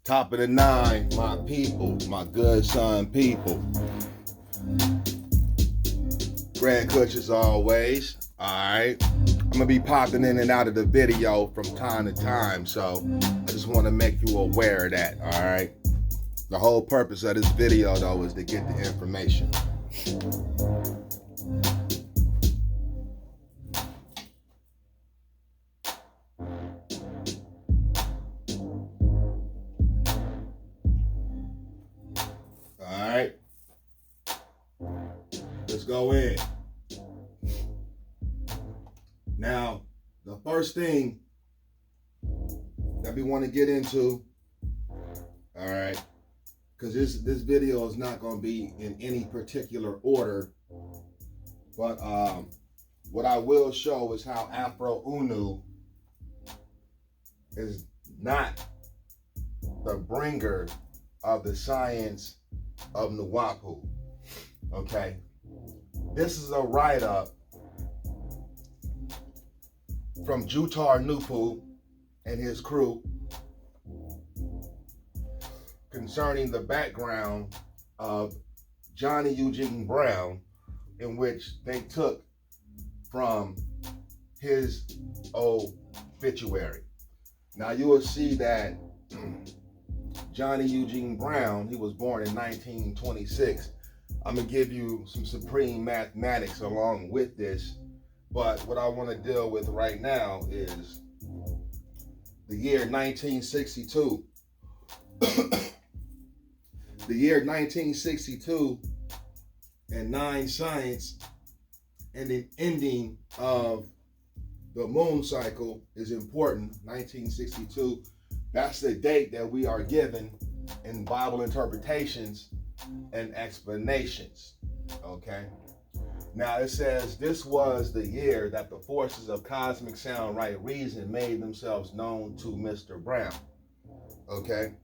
Top of the nine, my people, my good son people. Grand Kush as always. Alright. I'm gonna be popping in and out of the video from time to time, so I just want to make you aware of that. Alright. The whole purpose of this video though is to get the information. Alright. Let's go in. Now, the first thing that we want to get into, all right, because this video is not going to be in any particular order, but what I will show is how Oonoo is not the bringer of the science of Nupu. Okay, this is a write-up from Nupu and his crew concerning the background of Johnny Eugene Brown, in which they took from his obituary. Now you will see that Johnny Eugene Brown, he was born in 1926. I'm gonna give you some supreme mathematics along with this, but what I want to deal with right now is the year 1962. The year 1962 and 9 science and the ending of the moon cycle is important. 1962, that's the date that we are given in Bible interpretations and explanations. Okay. Now it says this was the year that the forces of cosmic sound, right reason made themselves known to Mr. Brown. Okay.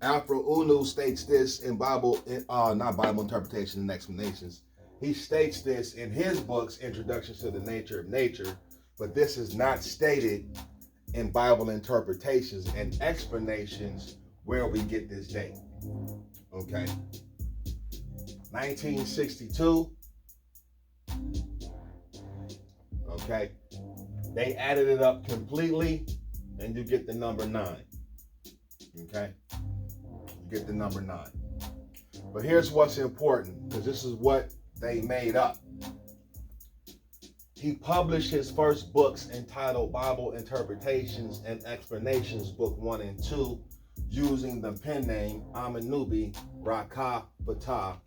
Oonoo states this in not Bible interpretation and explanations. He states this in his books, Introduction to the Nature of Nature, but this is not stated in Bible interpretations and explanations where we get this date. Okay. 1962. Okay. They added it up completely and you get the number 9. Okay. You get the number 9. But here's what's important, because this is what they made up. He published his first books entitled Bible Interpretations and Explanations, Book 1 and 2, using the pen name Amunubi Rahkaptah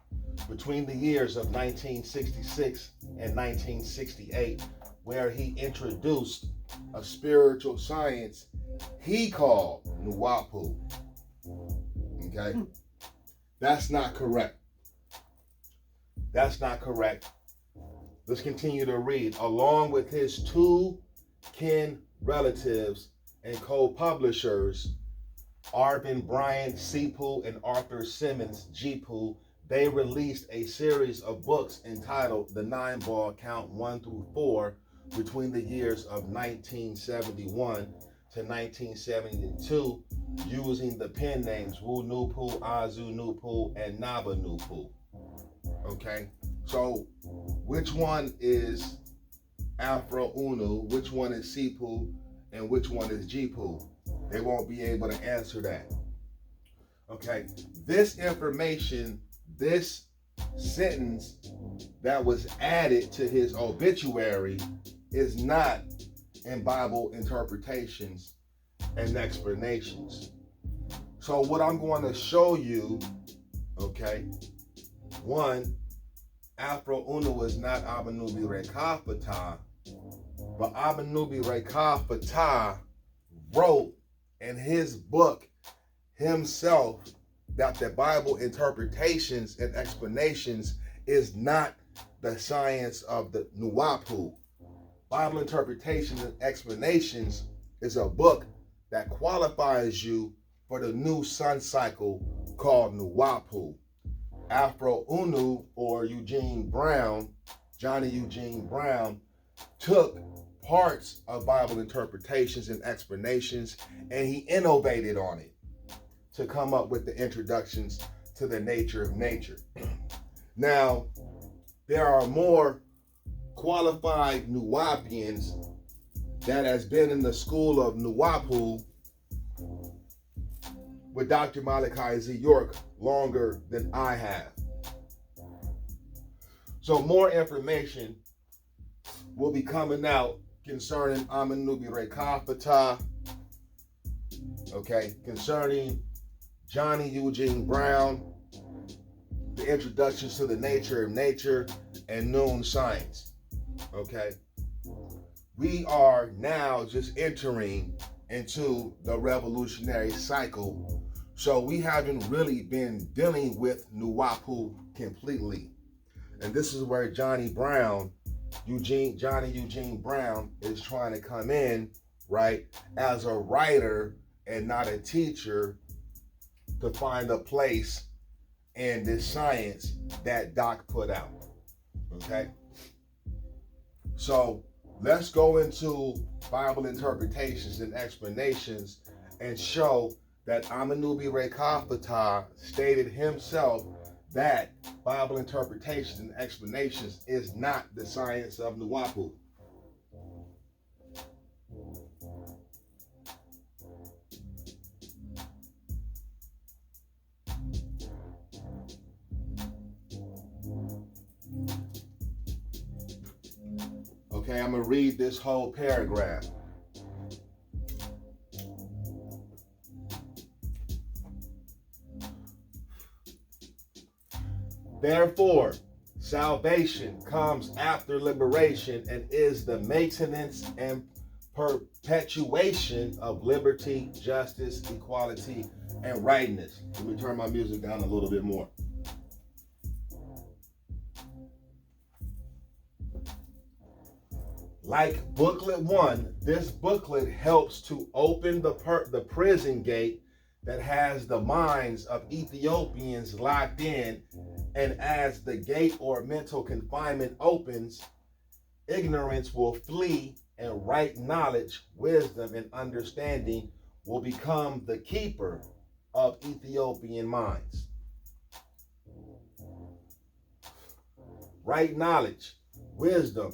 between the years of 1966 and 1968, where he introduced a spiritual science he called Nupu. Okay? That's not correct. That's not correct. Let's continue to read. Along with his 2 kin relatives and co-publishers, Arvin Bryant Sepu and Arthur Simmons Jipu, they released a series of books entitled The 9 Ball Count 1 through 4 between the years of 1971 to 1972, using the pen names Wu Nupu, Azu Nupu, and Naba Nupu. Okay, so which one is Oonoo, which one is Sepu, and which one is Jipu? They won't be able to answer that. Okay, this information, this sentence that was added to his obituary is not in Bible interpretations and explanations. So what I'm going to show you, okay, one, Oonoo is not Amunubi Rahkaptah, but Amunubi Rahkaptah wrote in his book himself that the Bible interpretations and explanations is not the science of the Nupu. Bible interpretations and explanations is a book that qualifies you for the new sun cycle called Nupu. Oonoo, or Eugene Brown, Johnny Eugene Brown, took parts of Bible interpretations and explanations and he innovated on it to come up with the introductions to the nature of nature. Now, there are more qualified Nuwapians that has been in the school of Nupu with Dr. Malachi Z. York longer than I have. So more information will be coming out concerning Amunubi Rahkaptah, okay, concerning Johnny Eugene Brown, the introductions to the nature of nature, and noon science, okay? We are now just entering into the revolutionary cycle, so we haven't really been dealing with Nupu completely. And this is where Johnny Eugene Brown is trying to come in, right, as a writer and not a teacher, to find a place in this science that Doc put out, okay? So let's go into Bible interpretations and explanations and show that Amunubi Rahkaptah stated himself that Bible interpretations and explanations is not the science of Nupu. Okay, I'm going to read this whole paragraph. Therefore, salvation comes after liberation and is the maintenance and perpetuation of liberty, justice, equality, and rightness. Let me turn my music down a little bit more. Like booklet 1, this booklet helps to open the prison gate that has the minds of Ethiopians locked in, and as the gate or mental confinement opens, ignorance will flee and right knowledge, wisdom, and understanding will become the keeper of Ethiopian minds. Right knowledge, wisdom,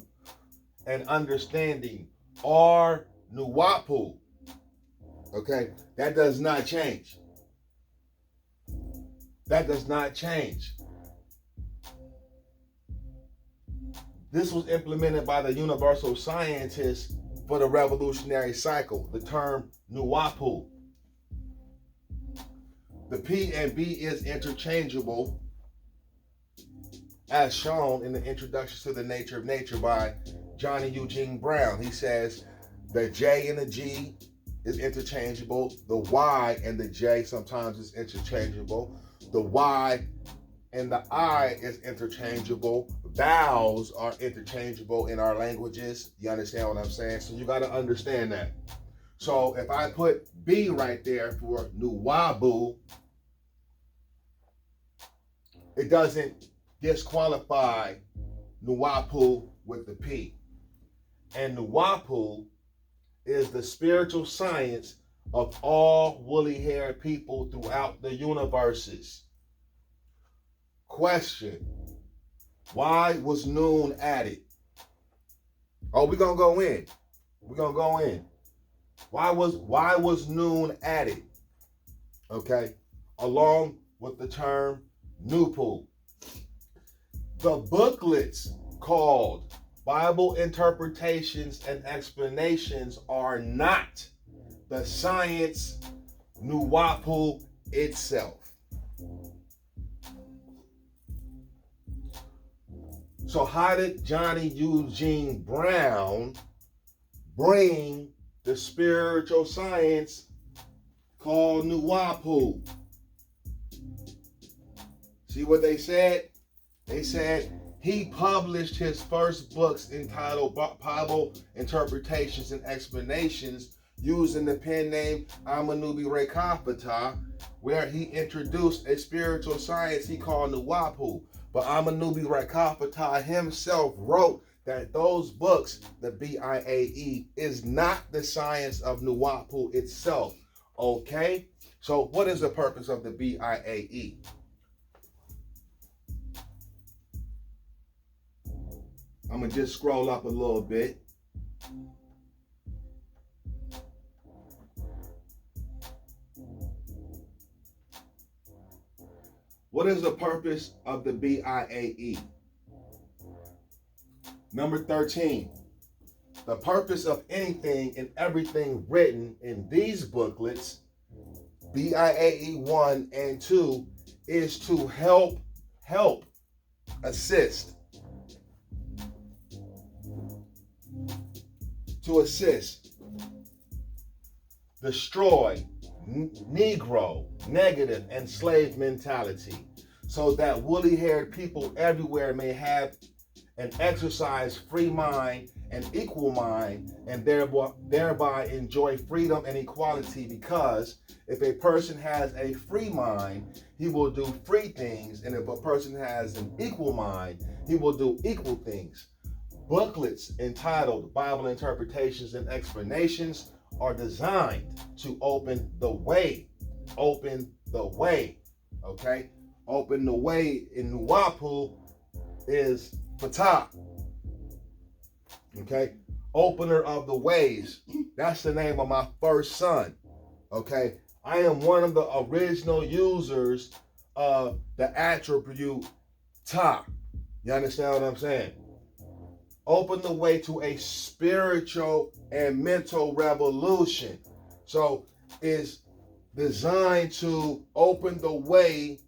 and understanding are Nupu. Okay, that does not change. That does not change. This was implemented by the universal scientists for the revolutionary cycle, the term Nupu. The P and B is interchangeable, as shown in the introduction to the nature of nature by Johnny Eugene Brown. He says the J and the G is interchangeable. The Y and the J sometimes is interchangeable. The Y and the I is interchangeable. Vowels are interchangeable in our languages. You understand what I'm saying? So you got to understand that. So if I put B right there for Nuwabu, it doesn't disqualify Nupu with the P. And Nupu is the spiritual science of all woolly-haired people throughout the universes. Question: why was noon added? Oh, we're gonna go in. We're gonna go in. Why was noon added? Okay, along with the term Nupu. The booklets called Bible Interpretations and Explanations are not the science Nupu itself. So how did Johnny Eugene Brown bring the spiritual science called Nupu? See what they said? They said he published his first books entitled Bible Interpretations and Explanations using the pen name Amunubi Rahkaptah, where he introduced a spiritual science he called Nupu. But Amunubi Rahkaptah himself wrote that those books, the BIAE, is not the science of Nupu itself. Okay? So what is the purpose of the BIAE? I'm going to just scroll up a little bit. What is the purpose of the BIAE? Number 13. The purpose of anything and everything written in these booklets, BIAE 1 and 2, is to help, assist, destroy, Negro, negative, and slave mentality, so that woolly-haired people everywhere may have and exercise free mind and equal mind, and thereby enjoy freedom and equality, because if a person has a free mind, he will do free things, and if a person has an equal mind, he will do equal things. Booklets entitled Bible Interpretations and Explanations are designed to open the way, okay? Open the way in Nupu is Fatah, okay? Opener of the ways. That's the name of my first son, okay? I am one of the original users of the attribute Ta. You understand what I'm saying? Open the way to a spiritual and mental revolution. So it's designed to open the way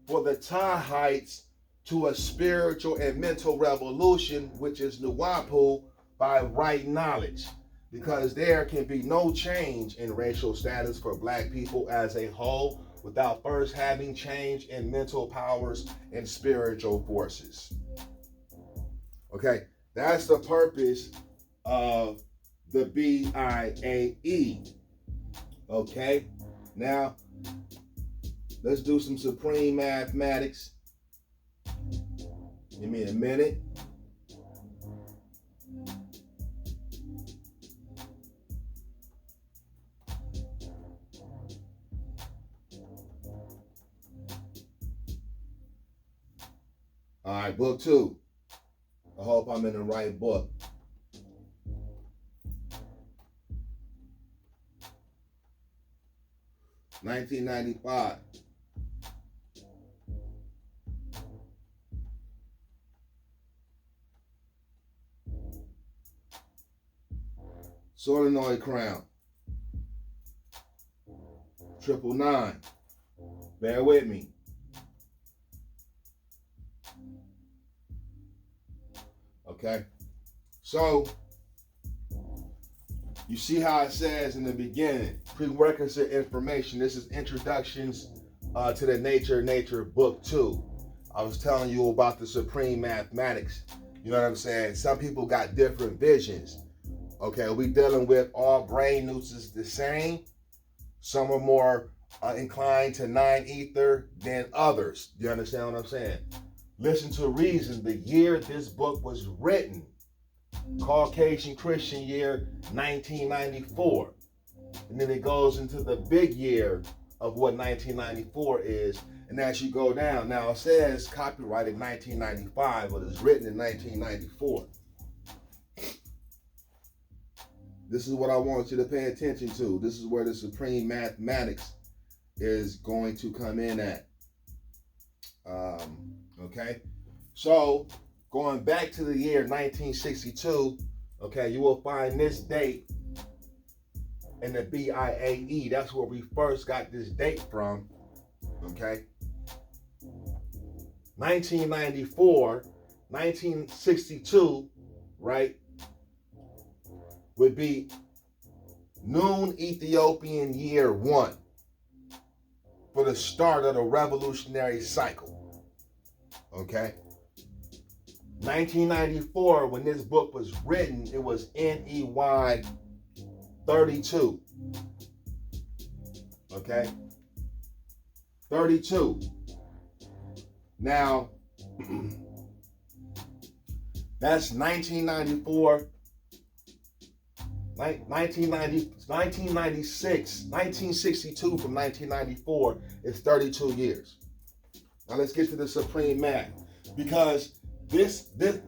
for the Tahites to a spiritual and mental revolution, which is Nupu, by right knowledge. Because there can be no change in racial status for black people as a whole without first having change in mental powers and spiritual forces. Okay, that's the purpose of the BIAE. Okay, now let's do some supreme mathematics. Give me a minute. All right, book 2. I hope I'm in the right book. $19.95. Solenoid crown. 999. Bear with me. Okay, so you see how it says in the beginning, prerequisite information. This is introductions to the Nature book 2. I was telling you about the supreme mathematics. You know what I'm saying? Some people got different visions. Okay, we dealing with all brain nuisance the same. Some are more inclined to 9 ether than others. You understand what I'm saying? Listen to reason. The year this book was written, Caucasian Christian year 1994. And then it goes into the big year of what 1994 is. And as you go down, now it says copyrighted 1995, but it's written in 1994. This is what I want you to pay attention to. This is where the supreme mathematics is going to come in at. Okay, so going back to the year 1962, okay, you will find this date in the BIAE. That's where we first got this date from, okay? 1994, 1962, right, would be Noon Ethiopian year 1 for the start of the revolutionary cycle. Okay, 1994, when this book was written, it was NEY 32. Okay, 32. Now, that's 1994, 1996, 1962 from 1994 is 32 years. Now let's get to the supreme math, because the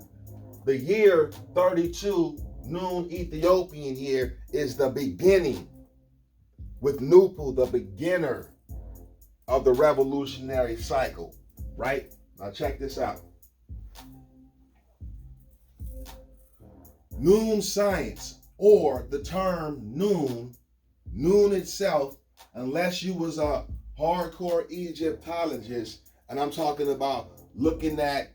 year 32, Noon Ethiopian year, is the beginning, with Nupu, the beginner of the revolutionary cycle, right? Now check this out. Noon science, or the term noon itself, unless you was a hardcore Egyptologist, and I'm talking about looking at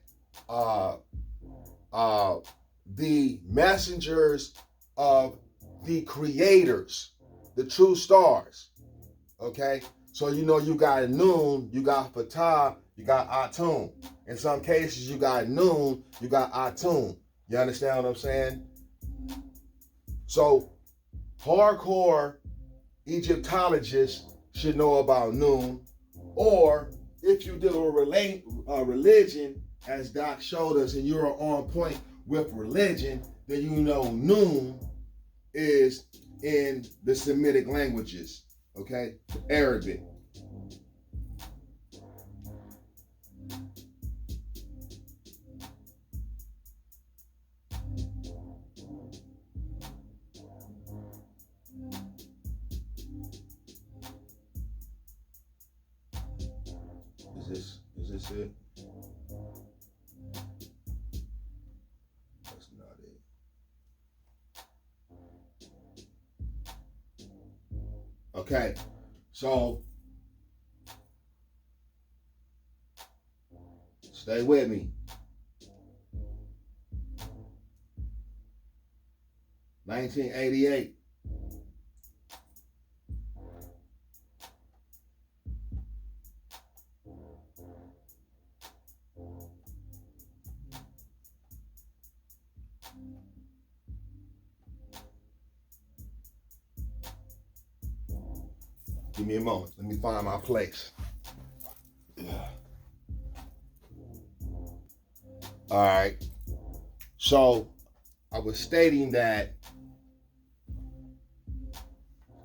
the messengers of the creators, the true stars, okay? So you know you got Anun, you got Fatah, you got Atun. In some cases you got Noon, you got Atun. You understand what I'm saying? So hardcore Egyptologists should know about Noon, or if you deal with religion, as Doc showed us, and you're on point with religion, then you know Noon is in the Semitic languages, okay? Arabic. Is this it? That's not it. Okay, so stay with me. 1988. Give me a moment. Let me find my place. All right. So I was stating that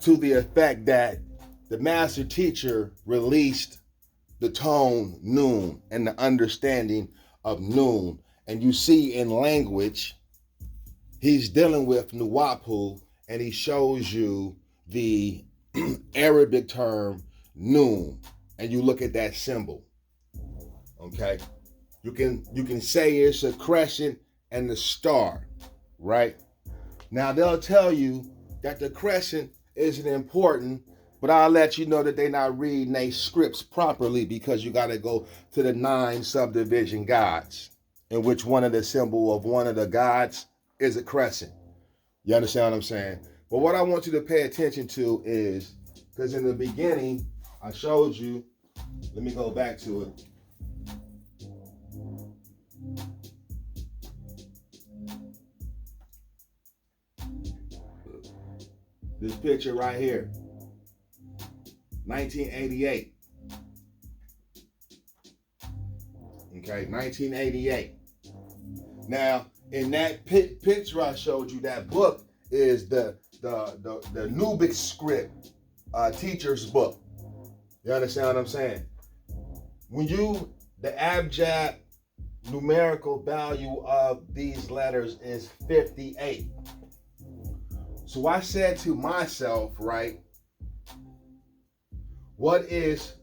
to the effect that the master teacher released the tone Noon and the understanding of Noon. And you see in language, he's dealing with Nuwapu, and he shows you the Arabic term Noon, and you look at that symbol. Okay, you can say it's a crescent and the star, right? Now they'll tell you that the crescent isn't important, but I'll let you know that they're not reading their scripts properly, because you got to go to the 9 subdivision gods, in which one of the symbol of one of the gods is a crescent. You understand what I'm saying? But what I want you to pay attention to is, because in the beginning, I showed you, let me go back to it. This picture right here, 1988. Okay, 1988. Now, in that picture I showed you, that book is the Nubic script teacher's book. You understand what I'm saying? When the abjad numerical value of these letters is 58. So I said to myself, right, what is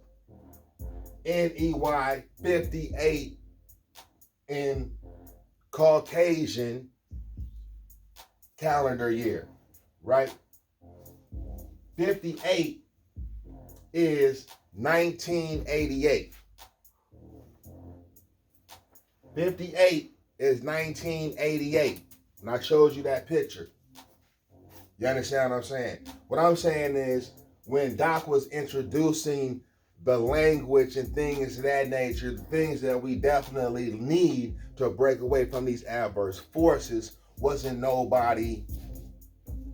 NEY 58 in Caucasian calendar year, right? 58 is 1988. 58 is 1988. And I showed you that picture. You understand what I'm saying? What I'm saying is, when Doc was introducing the language and things of that nature, the things that we definitely need to break away from these adverse forces, wasn't nobody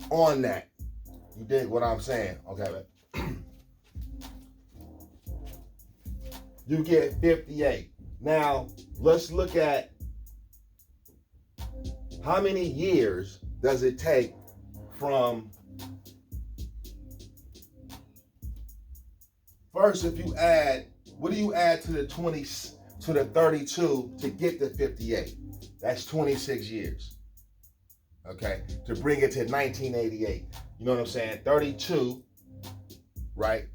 on that. You dig what I'm saying? Okay. You get 58. Now, let's look at how many years does it take from, first, if you add, what do you add to the 20, to the 32 to get the 58? That's 26 years. Okay, to bring it to 1988. You know what I'm saying? 32, right?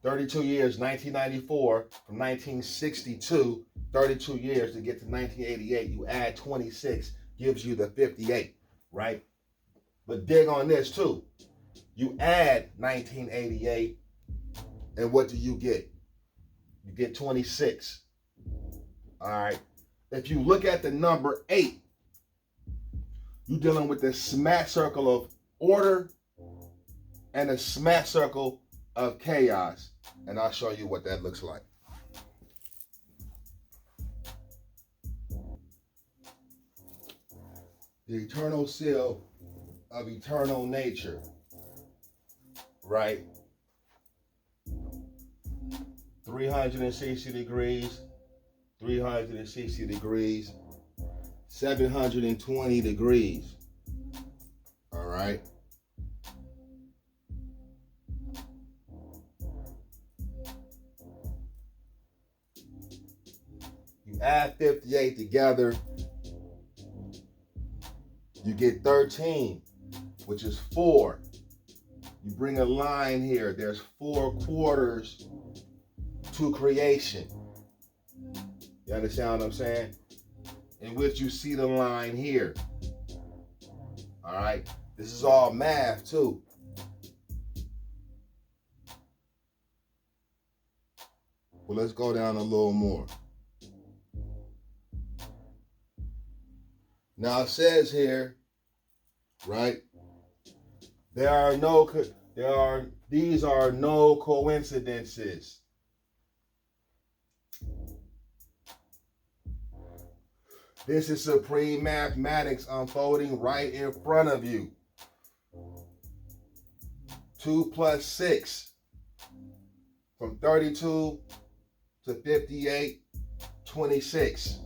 32 years, 1994, from 1962, 32 years to get to 1988. You add 26, gives you the 58, right? But dig on this too. You add 1988, and what do you get? You get 26. All right. If you look at the number 8, you're dealing with the smack circle of order and a smack circle of chaos. And I'll show you what that looks like. The eternal seal of eternal nature, right? 360 degrees, 360 degrees, 720 degrees. All right. You add 58 together, you get 13, which is 4. You bring a line here. There's 4 quarters to creation. You understand what I'm saying? In which you see the line here. All right. This is all math too. Well, let's go down a little more. Now it says here, right? These are no coincidences. This is supreme mathematics unfolding right in front of you. 2 plus 6 from 32 to 58, 26,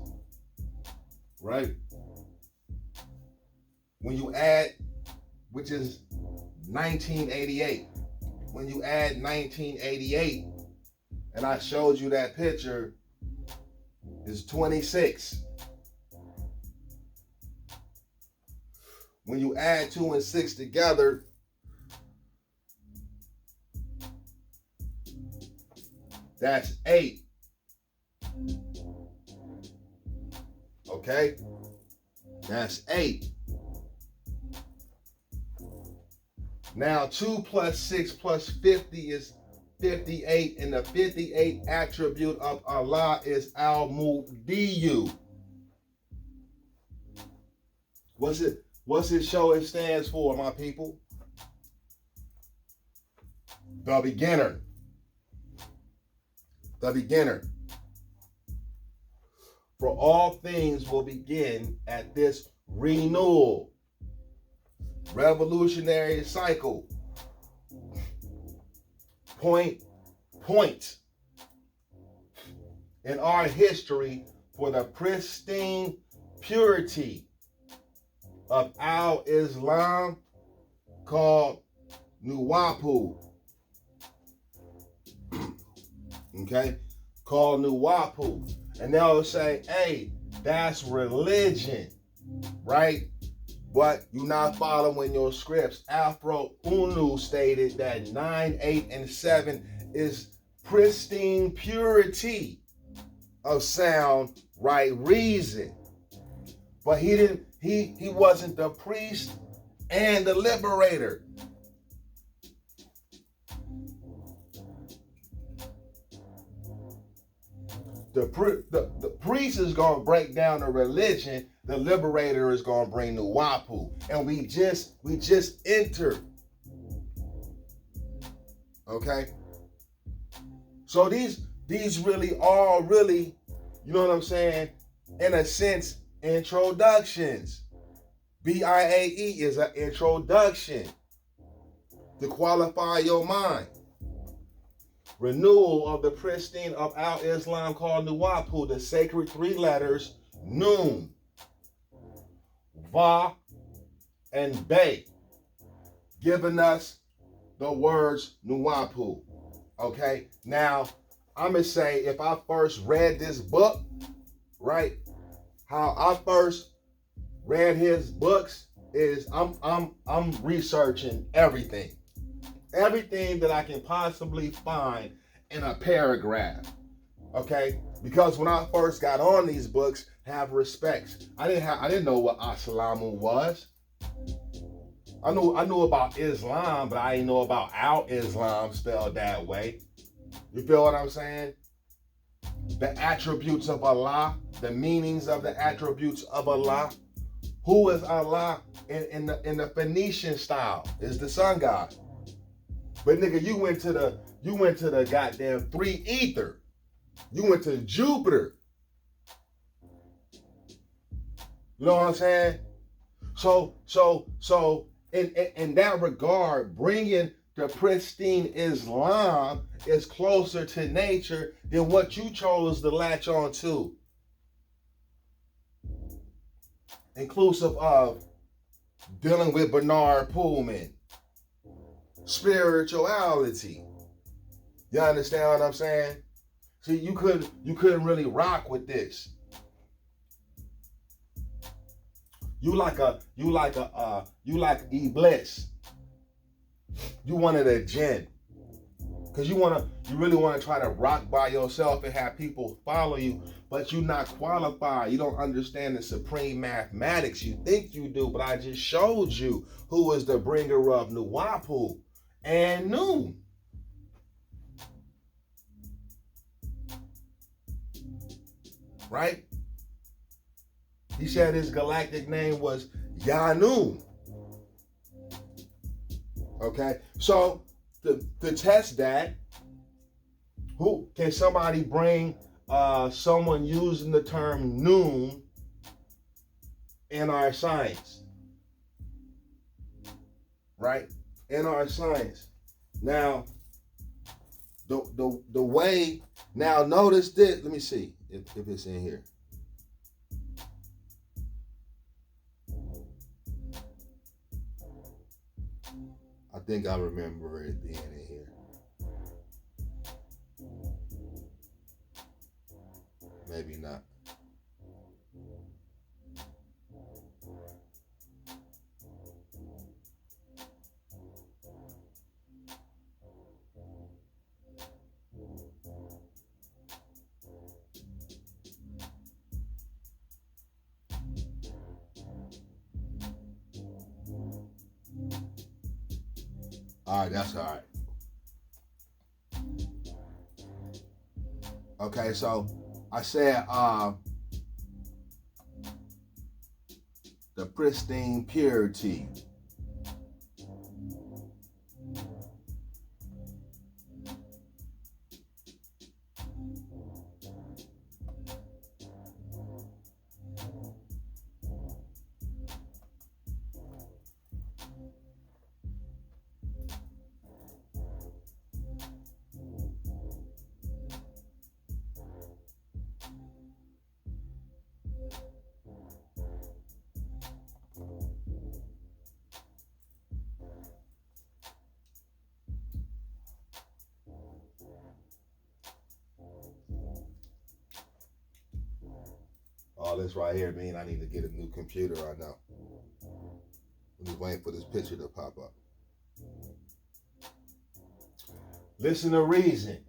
right? When you add, which is 1988, when you add 1988, and I showed you that picture, is 26. When you add 2 and 6 together, that's 8. Okay? That's 8. Now 2 plus 6 plus 50 is 58, and the 58 attribute of Allah is Al-Mu'diyu. What's it show it stands for, my people? The beginner. The beginner. For all things will begin at this renewal, revolutionary cycle. Point in our history for the pristine purity of Al-Islam called Nupu. Okay? Called Nupu. And they'll say, hey, that's religion, right? But you're not following your scripts. Afroo Oonoo stated that 9, 8, and 7 is pristine purity of sound, right reason. But he wasn't the priest and the liberator. The priest is going to break down the religion. The liberator is going to bring the Nupu. And we just entered. Okay? So these really are really, you know what I'm saying, in a sense, introductions. BIAE is an introduction to qualify your mind. Renewal of the pristine of Al-Islam called Nupu, the sacred 3 letters, Noon, Va, and Bay. giving us the words Nupu. Okay, now I'm gonna say if I first read this book, right? How I first read his books is I'm researching everything that I can possibly find in a paragraph. Okay, because when I first got on these books, have respect. I didn't know what Assalamu was. I knew about Islam, but I didn't know about our Islam spelled that way. You feel what I'm saying? The attributes of Allah, the meanings of the attributes of Allah. Who is Allah in the Phoenician style? Is the sun god. But nigga, you went to the goddamn three ether. You went to Jupiter. You know what I'm saying? So in that regard, bringing the pristine Islam is closer to nature than what you chose to latch on to. Inclusive of dealing with Bernard Pullman, spirituality. You understand what I'm saying? See, you couldn't really rock with this. You like Iblis. You wanted a jinn. Because you really want to try to rock by yourself and have people follow you, but you're not qualified. You don't understand the supreme mathematics. You think you do, but I just showed you who is the bringer of Nupu and Anun. Right? He said his galactic name was Yanun. Okay, so to test that, who can somebody bring someone using the term noon in our science? Right? In our science. Now, the way, now notice this, let me see if it's in here. I think I remember it being in here. Maybe not. All right, that's all right. Okay, so I said the pristine purity. All this right here mean I need to get a new computer right now. I'm just waiting for this picture to pop up. Listen to reason.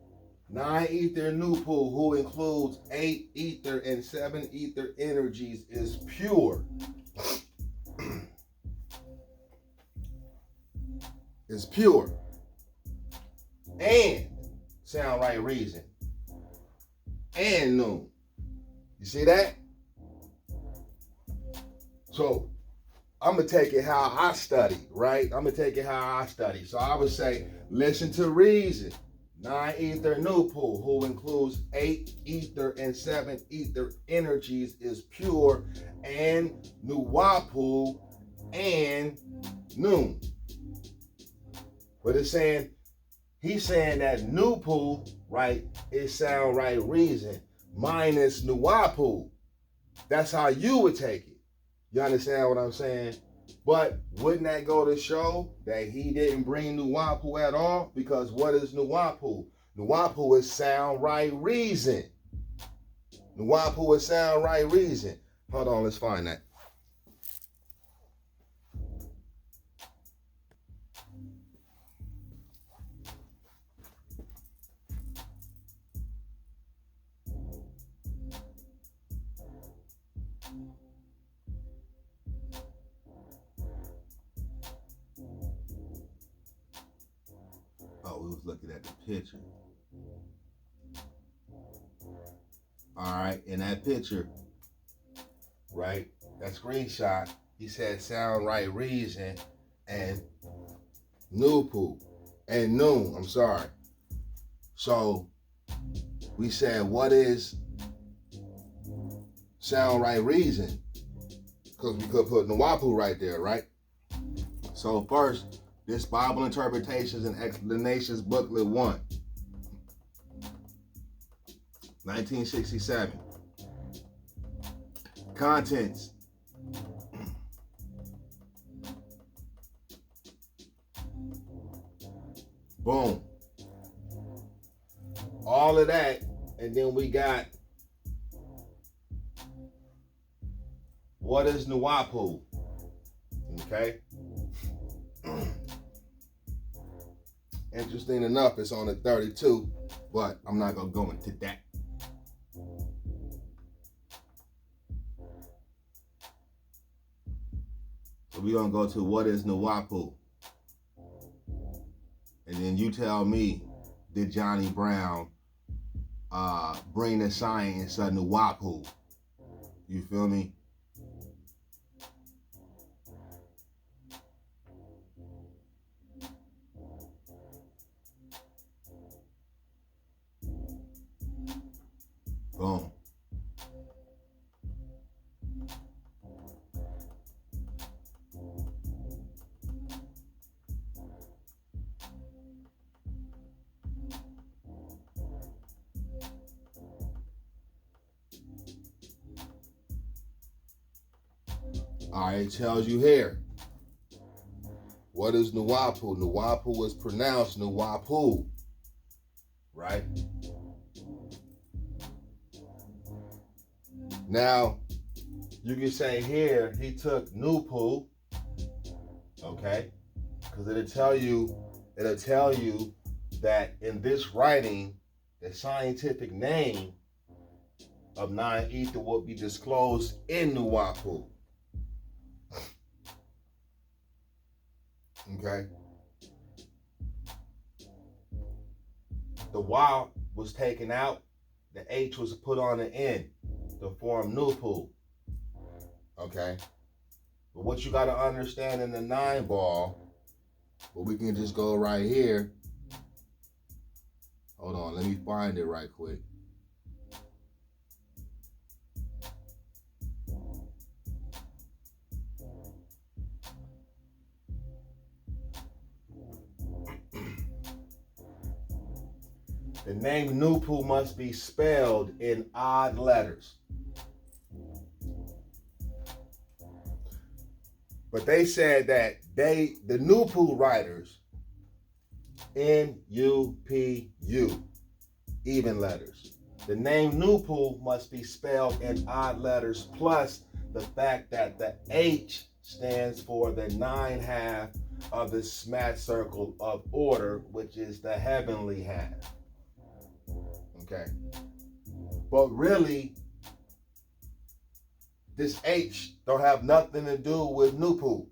9 ether Nupu, who includes 8 ether and 7 ether energies, is pure. Is pure. And sound right reason. And noon. You see that? So I'm going to take it how I study, right? I'm going to take it how I study. So I would say, listen to reason. 9 ether Nupu, who includes 8 ether and 7 ether energies, is pure, and Nupu and noon. But it's saying, he's saying that Nupu, right, is sound right reason, minus Nupu. That's how you would take it. You understand what I'm saying? But wouldn't that go to show that he didn't bring Nupu at all? Because what is Nupu? Nupu is sound, right reason. Nupu is sound, right reason. Hold on, let's find that. Oh, we was looking at the picture. All right, in that picture, right, that screenshot, he said sound, right reason, and Nupu, and Noon, I'm sorry. So we said, what is sound, right reason? Because we could put Nupu right there, right? So first, this Bible Interpretations and Explanations Booklet 1, 1967. Contents. Boom. All of that, and then we got what is Nupu? Okay. Interesting enough, it's on the 32, but I'm not gonna go into that. So we're gonna go to what is Nupu, and then you tell me, did Johnny Brown bring the science of Nupu? You feel me? Boom. All right, it tells you here. What is Nupu? Nupu is pronounced Nupu, right? Now, you can say here, he took Nupu, okay? Because it'll tell you that in this writing, the scientific name of non-ether will be disclosed in Nupu. Okay? The Y was taken out, the H was put on the end to form Nupu. Okay? But what you got to understand in the 9-ball, but we can just go right here. Hold on, let me find it right quick. The name Nupu must be spelled in odd letters. But they said that the Nupu writers, N-U-P-U, even letters. The name Nupu must be spelled in odd letters, plus the fact that the H stands for the 9 1/2 of the smash circle of order, which is the heavenly half. Okay. But really, this H don't have nothing to do with Nupu.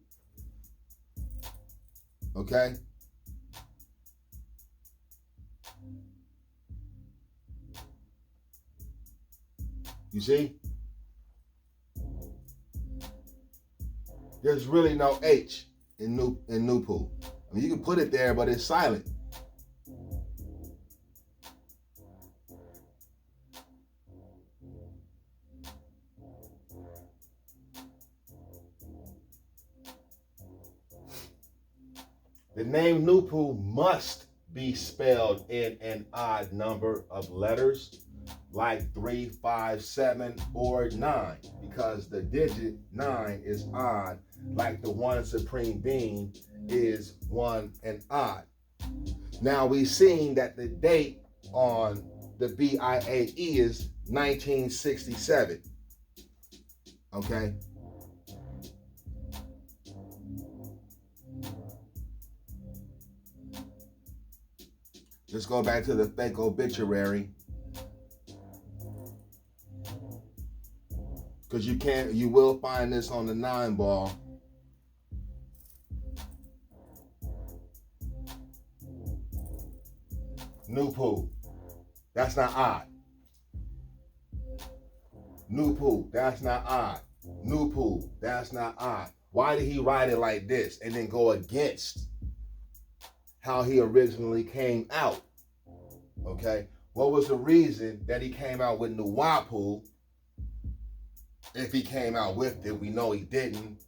Okay? You see? There's really no H in Nupu. I mean, you can put it there, but it's silent. The name Nupu must be spelled in an odd number of letters, like 3, 5, 7, or 9, because the digit 9 is odd like the one supreme being is one and odd. Now we've seen that the date on the BIAE is 1967. Okay. Let's go back to the fake obituary. Because you will find this on the 9-ball. Nupu, that's not odd. Nupu, that's not odd. Nupu, that's not odd. Why did he write it like this and then go against how he originally came out? Okay, what was the reason that he came out with Nuwapu? If he came out with it, we know he didn't.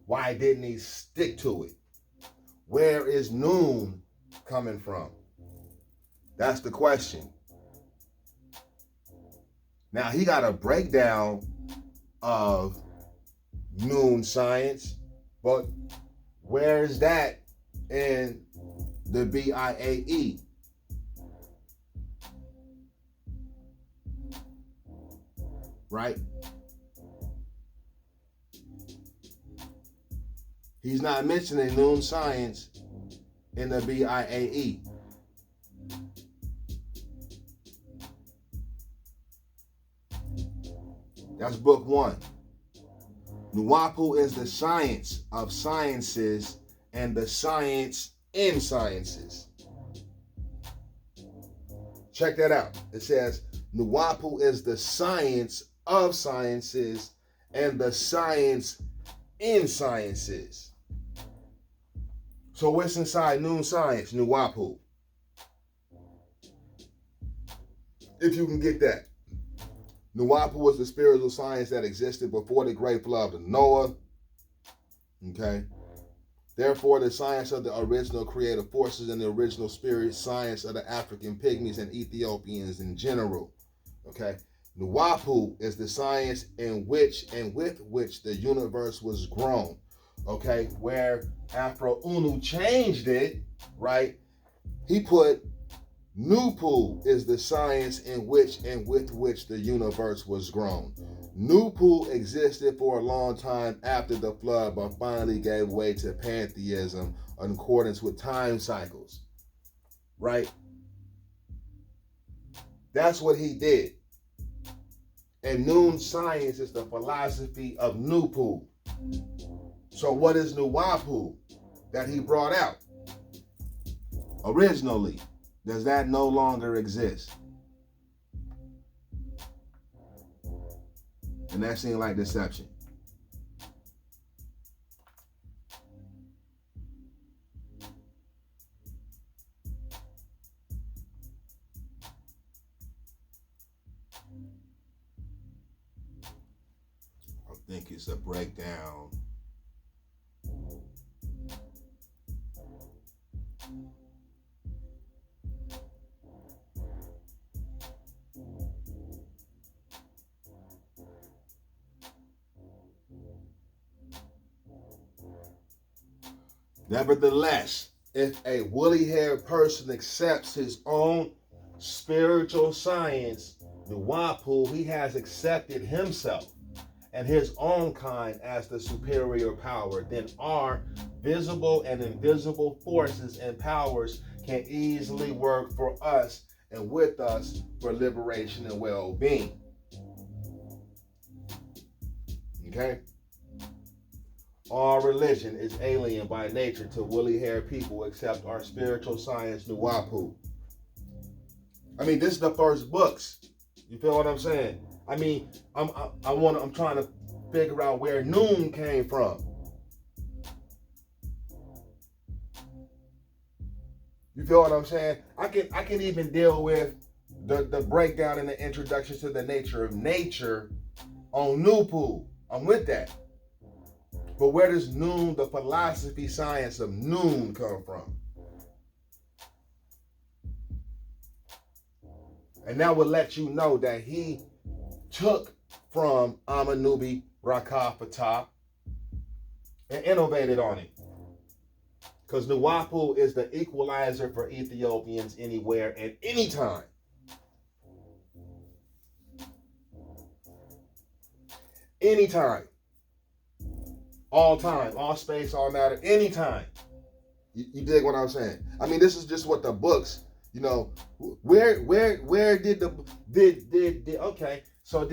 Why didn't he stick to it? Where is Noon coming from? That's the question. Now he got a breakdown of Noon science, but where is that in the BIAE? Right? He's not mentioning Noon science in the BIAE. That's book 1. Nuwapu is the science of sciences and the science in sciences. Check that out. It says Nuwapu is the science of sciences and the science in sciences. So what's inside Noon science? Nuwapu. If you can get that. Nuwapu was the spiritual science that existed before the great flood of Noah. Okay. Therefore, the science of the original creative forces and the original spirit science of the African pygmies and Ethiopians in general. Okay. Nuwapu is the science in which and with which the universe was grown. Okay. Where Afroo Oonoo changed it, right? He put Nupu is the science in which and with which the universe was grown. Nupu existed for a long time after the flood, but finally gave way to pantheism in accordance with time cycles. Right? That's what he did. And Noon science is the philosophy of Nupu. So what is Nuwapu that he brought out originally? Does that no longer exist? And that seemed like deception. I think it's a breakdown. Nevertheless, if a woolly-haired person accepts his own spiritual science, Nuwapu, he has accepted himself and his own kind as the superior power, then our visible and invisible forces and powers can easily work for us and with us for liberation and well-being. Okay? All religion is alien by nature to woolly-haired people except our spiritual science, Nuwapu. I mean, this is the first books. You feel what I'm saying? I mean, I'm trying to figure out where Noon came from. You feel what I'm saying? I can even deal with the breakdown and the introduction to the nature of nature on Nupu. I'm with that. But where does Noon, the philosophy science of Noon, come from? And that would let you know that he took from Amunubi Rahkaptah and innovated on it. Because Nupu is the equalizer for Ethiopians anywhere and anytime. Anytime. All time, all space, all matter, anytime. You dig what I'm saying? I mean, this is just what the books, you know, where did okay, so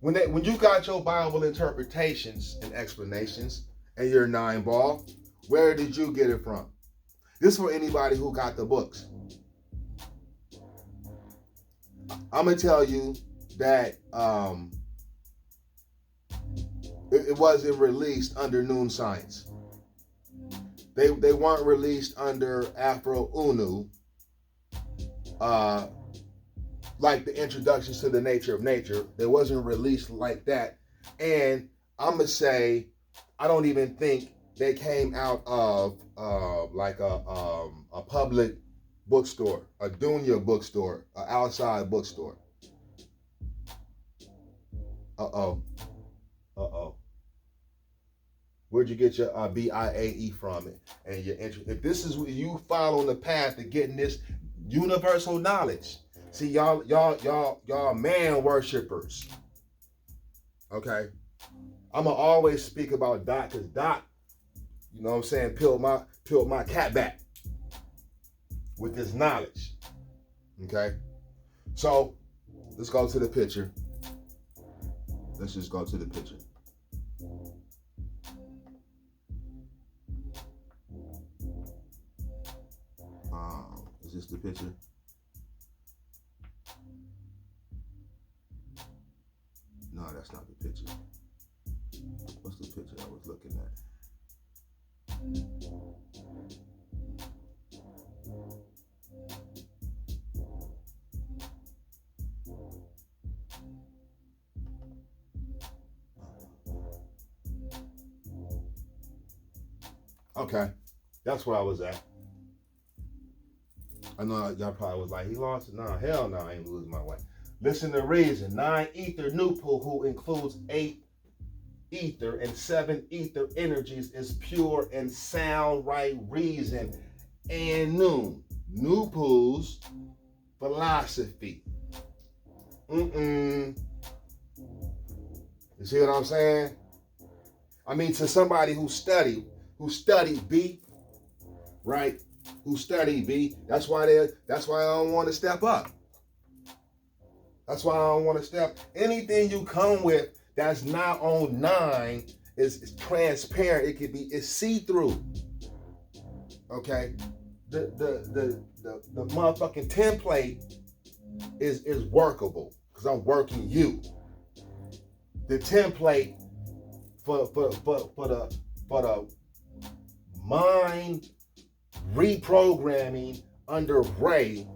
when you got your Bible interpretations and explanations and your 9-ball, where did you get it from? This is for anybody who got the books. I'm gonna tell you that it wasn't released under Noon Science. They weren't released under Afroo Oonoo, like the introductions to the nature of nature. They wasn't released like that. And I'm gonna say, I don't even think they came out of like a public bookstore, a Dunya bookstore, an outside bookstore. Where'd you get your BIAE from it? And your interest? If this is what you follow the path to getting this universal knowledge, see y'all man worshipers. Okay, I'ma always speak about Doc, cause Doc, you know what I'm saying, peeled my cat back with this knowledge. Okay, so let's go to the picture. Let's just go to the picture. Is this the picture? No, that's not the picture. What's the picture I was looking at? Okay, that's where I was at. I know y'all probably was like, he lost it. Nah, hell no, I ain't losing my way. Listen to reason. 9 ether Nupu, who includes 8 ether and 7 ether energies, is pure and sound right reason. Anun, Nupu's philosophy. You see what I'm saying? I mean, to somebody who studied B, right? Who studied B, that's why I don't want to step up. That's why I don't want to step. Anything you come with that's not on 9 is transparent. It could be, it's see-through. Okay? The motherfucking template is workable because I'm working you. The template for the mind reprogramming under Ray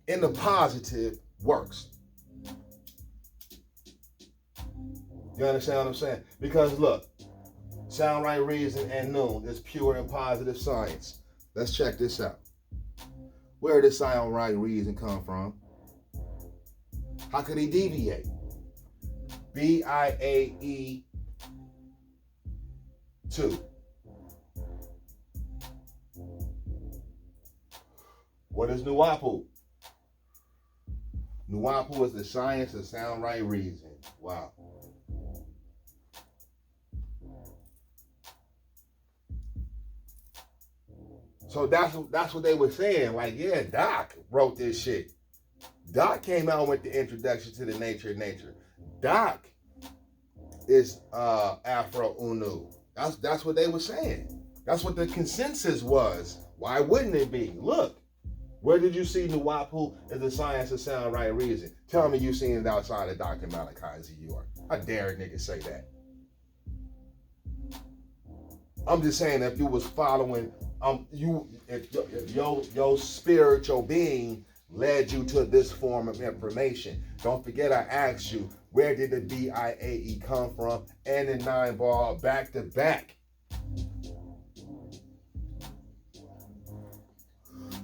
in the positive works. You understand what I'm saying? Because look, sound right reason and noon is pure and positive science. Let's check this out. Where did sound right reason come from? How could he deviate? BIAE 2. What is Nupu? Nupu is the science of sound right reason. Wow. So that's what they were saying. Like, yeah, Doc wrote this shit. Doc came out with the introduction to the nature of nature. Doc is Afroo Oonoo. That's what they were saying. That's what the consensus was. Why wouldn't it be? Look, where did you see Nupu as the science of sound right reason? Tell me you seen it outside of Dr. Malachi's York. I dare a nigga say that. I'm just saying if you was following, if your spiritual being led you to this form of information. Don't forget I asked you, where did the BIAE come from? And the 9 ball back to back.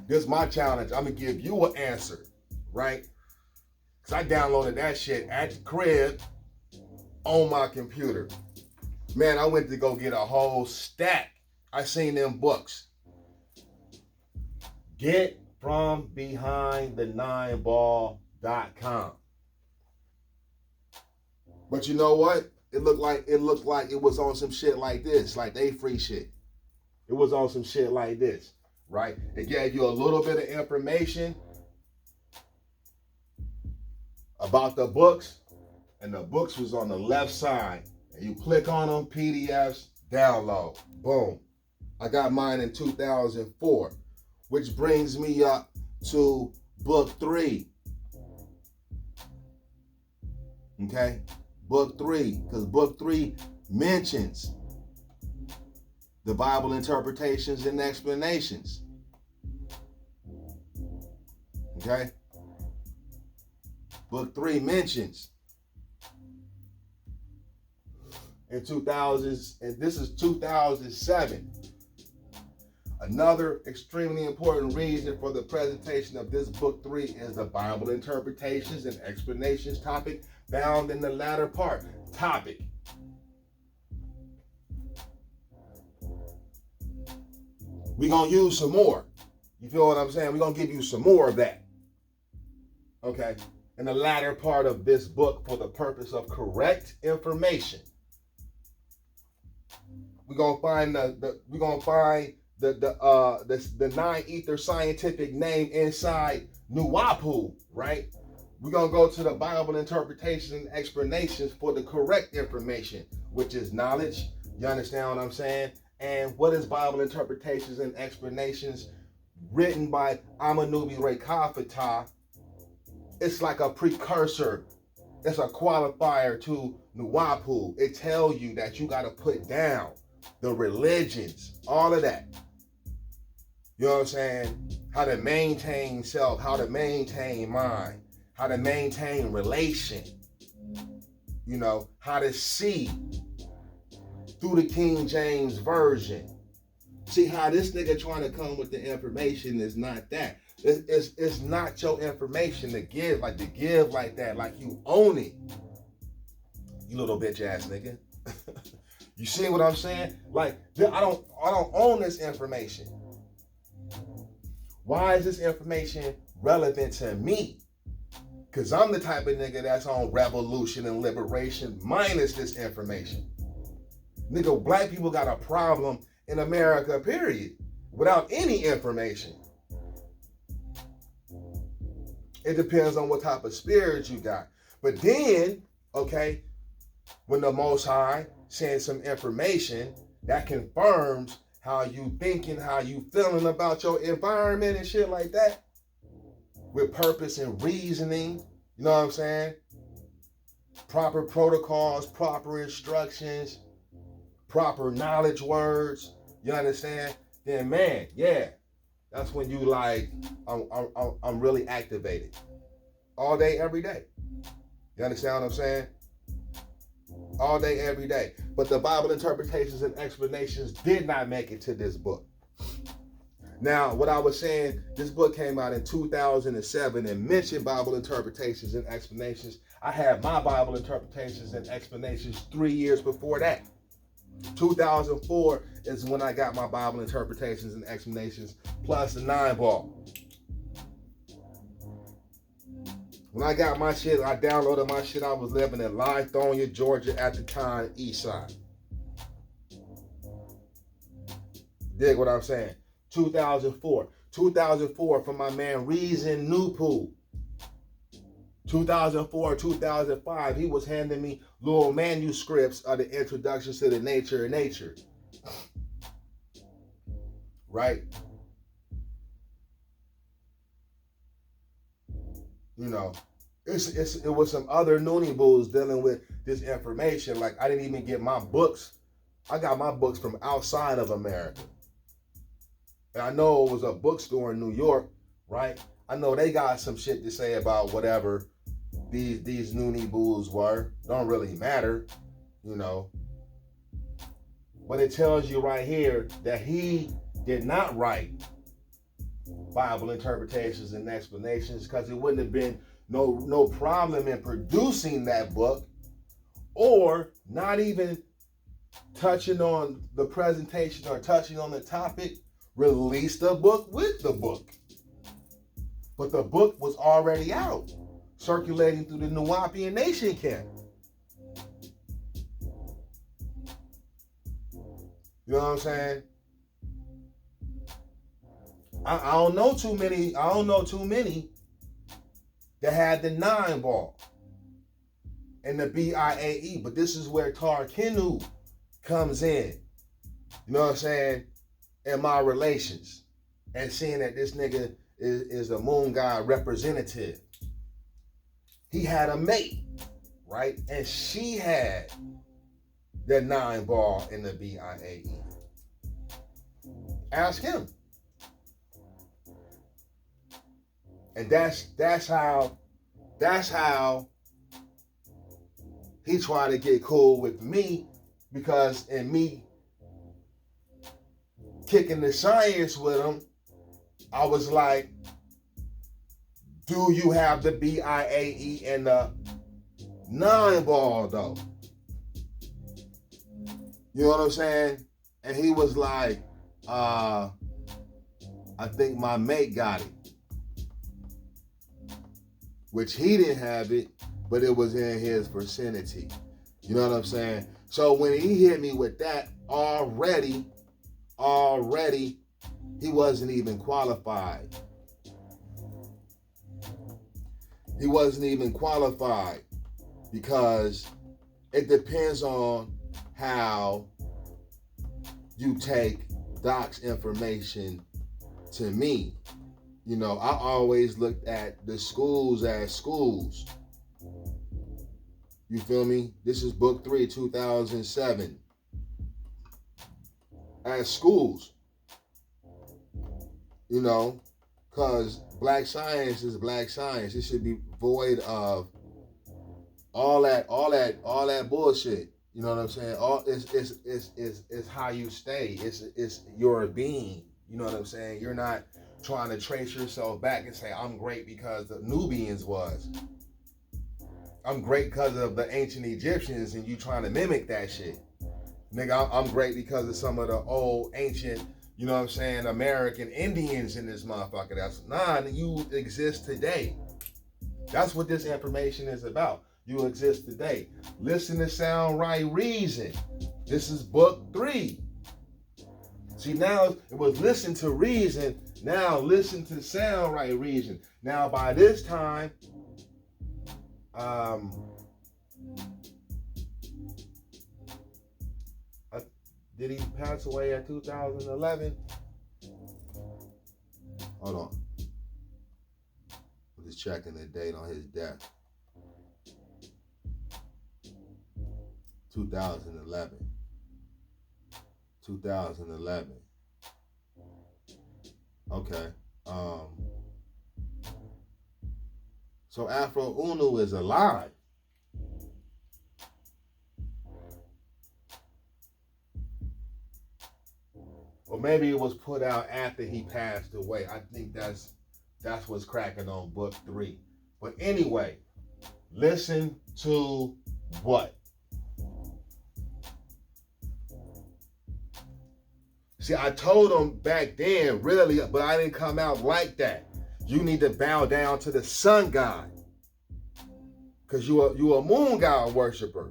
This is my challenge. I'm going to give you an answer, right? Because I downloaded that shit at the crib on my computer. Man, I went to go get a whole stack. I seen them books. GetFromBehindThe9Ball.com. But you know what? It looked like it was on some shit like this, like they free shit. It was on some shit like this, right? It gave you a little bit of information about the books, and the books was on the left side. And you click on them, PDFs, download. Boom. I got mine in 2004, which brings me up to book 3. Okay? Book 3, because book 3 mentions the Bible interpretations and explanations. Okay? Book 3 mentions in 2000s, and this is 2007. Another extremely important reason for the presentation of this book 3 is the Bible interpretations and explanations topic found in the latter part. Topic. We're going to use some more. You feel what I'm saying? We're going to give you some more of that. Okay? In the latter part of this book for the purpose of correct information. We're going to find the 9-ether scientific name inside Nupu, right? We're going to go to the Bible interpretations and explanations for the correct information, which is knowledge. You understand what I'm saying? And what is Bible interpretations and explanations written by Amunubi Rahkaptah? It's like a precursor. It's a qualifier to Nupu. It tells you that you got to put down the religions, all of that. You know what I'm saying? How to maintain self, how to maintain mind, how to maintain relation. You know, how to see through the King James Version. See how this nigga trying to come with the information is not that. It's not your information to give like that, like you own it. You little bitch ass nigga. You see what I'm saying? Like, I don't own this information. Why is this information relevant to me? Because I'm the type of nigga that's on revolution and liberation minus this information. Nigga, black people got a problem in America, period, without any information. It depends on what type of spirit you got. But then, okay, when the Most High sends some information that confirms how you thinking, how you feeling about your environment and shit like that, with purpose and reasoning, you know what I'm saying? Proper protocols, proper instructions, proper knowledge words, you understand? Then man, yeah, that's when you like, I'm really activated. All day, every day. You understand what I'm saying? All day, every day. But the Bible interpretations and explanations did not make it to this book. Now, what I was saying, this book came out in 2007 and mentioned Bible interpretations and explanations. I had my Bible interpretations and explanations 3 years before that. 2004 is when I got my Bible interpretations and explanations plus the 9-ball. When I got my shit, I downloaded my shit. I was living in Lithonia, Georgia at the time, east side. Dig what I'm saying? 2004. 2004 from my man Reason Nupu. 2004, 2005, he was handing me little manuscripts of the introductions to the nature of nature. Right? You know, it was some other noonebuss dealing with this information. Like, I didn't even get my books. I got my books from outside of America. And I know it was a bookstore in New York, right? I know they got some shit to say about whatever these noonebuss were. Don't really matter, you know. But it tells you right here that he did not write Bible interpretations and explanations, because it wouldn't have been no problem in producing that book, or not even touching on the presentation or touching on the topic, release the book with the book. But the book was already out, circulating through the Nuwapian Nation camp. You know what I'm saying? I don't know too many that had the 9 ball and the BIAE, but this is where Tarkinu comes in. You know what I'm saying? In my relations. And seeing that this nigga is a moon god representative. He had a mate, right? And she had the 9 ball in the BIAE. Ask him. And that's how he tried to get cool with me, because in me kicking the science with him, I was like, do you have the BIAE and the 9 ball though? You know what I'm saying? And he was like, I think my mate got it. Which he didn't have it, but it was in his vicinity. You know what I'm saying? So when he hit me with that, already, he wasn't even qualified. He wasn't even qualified because it depends on how you take Doc's information to me. You know, I always looked at the schools as schools. You feel me? This is book 3, 2007. As schools. You know, because black science is black science. It should be void of all that bullshit. You know what I'm saying? It's how you stay. It's your being. You know what I'm saying? You're not trying to trace yourself back and say, I'm great because the Nubians was. I'm great because of the ancient Egyptians, and you trying to mimic that shit. Nigga, I'm great because of some of the old ancient, you know what I'm saying, American Indians in this motherfucker. That's you exist today. That's what this information is about. You exist today. Listen to Sound Right Reason. This is book 3. See, now it was listen to reason. Now listen to sound right reason. Now by this time, did he pass away in 2011? Hold on. I'm just checking the date on his death. 2011. 2011. Okay. So Afroo Oonoo is alive. Or maybe it was put out after he passed away. I think that's what's cracking on book 3. But anyway, listen to what? See, I told him back then, really, but I didn't come out like that. You need to bow down to the sun god. Because you a moon god worshiper.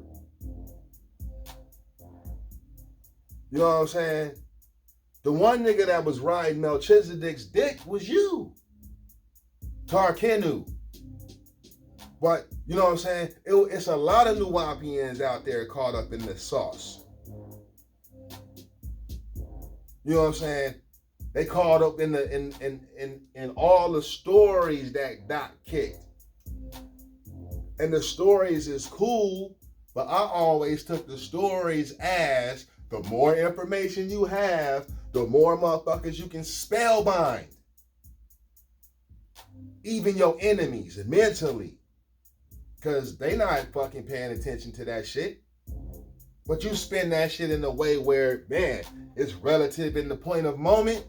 You know what I'm saying? The one nigga that was riding Melchizedek's dick was you. Tarkinu. But, you know what I'm saying? It's a lot of Nuwapians out there caught up in the sauce. You know what I'm saying? They caught up in all the stories that Doc kicked. And the stories is cool, but I always took the stories as the more information you have, the more motherfuckers you can spellbind. Even your enemies, mentally. Because they not fucking paying attention to that shit. But you spin that shit in a way where, man, it's relative in the point of moment.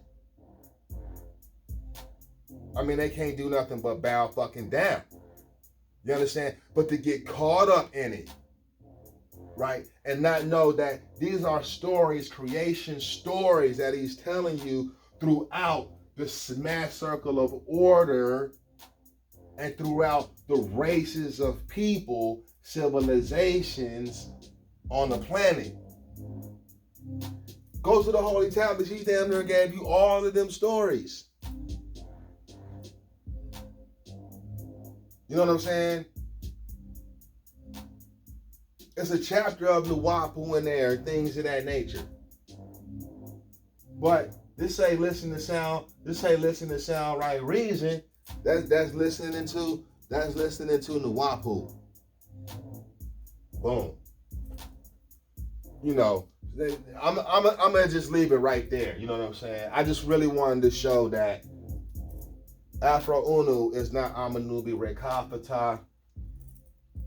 I mean, they can't do nothing but bow fucking down. You understand? But to get caught up in it, right? And not know that these are stories, creation stories that he's telling you throughout the mass circle of order and throughout the races of people, civilizations on the planet. Go to the Holy Tablets. He damn near gave you all of them stories. You know what I'm saying? It's a chapter of Nupu in there, things of that nature. But this say listen to sound. This say listen to sound right reason. That's listening to Nupu. Boom. You know, I'm gonna just leave it right there. You know what I'm saying? I just really wanted to show that Afroo Oonoo is not Amunubi Rahkaptah.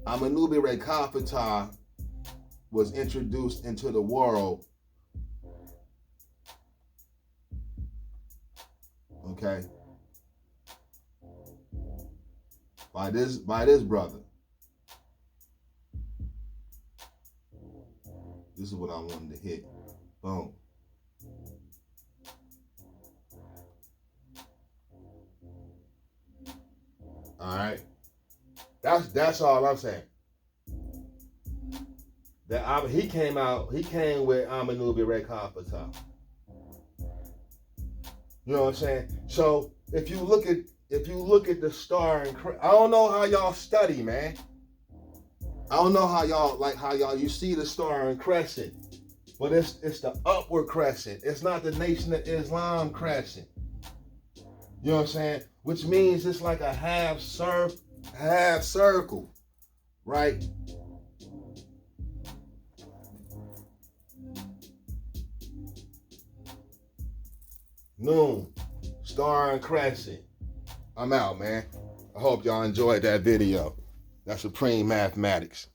Amunubi Rahkaptah was introduced into the world, okay, by this brother. This is what I wanted to hit. Boom. All right. That's all I'm saying. That he came with Amunubi Rahkaptah. You know what I'm saying? So if you look at the star and I don't know how y'all study, man. I don't know how y'all you see the star and crescent, but it's the upward crescent. It's not the Nation of Islam crescent. You know what I'm saying? Which means it's like a half circle, right? Noon, star and crescent. I'm out, man. I hope y'all enjoyed that video. That's Supreme Mathematics.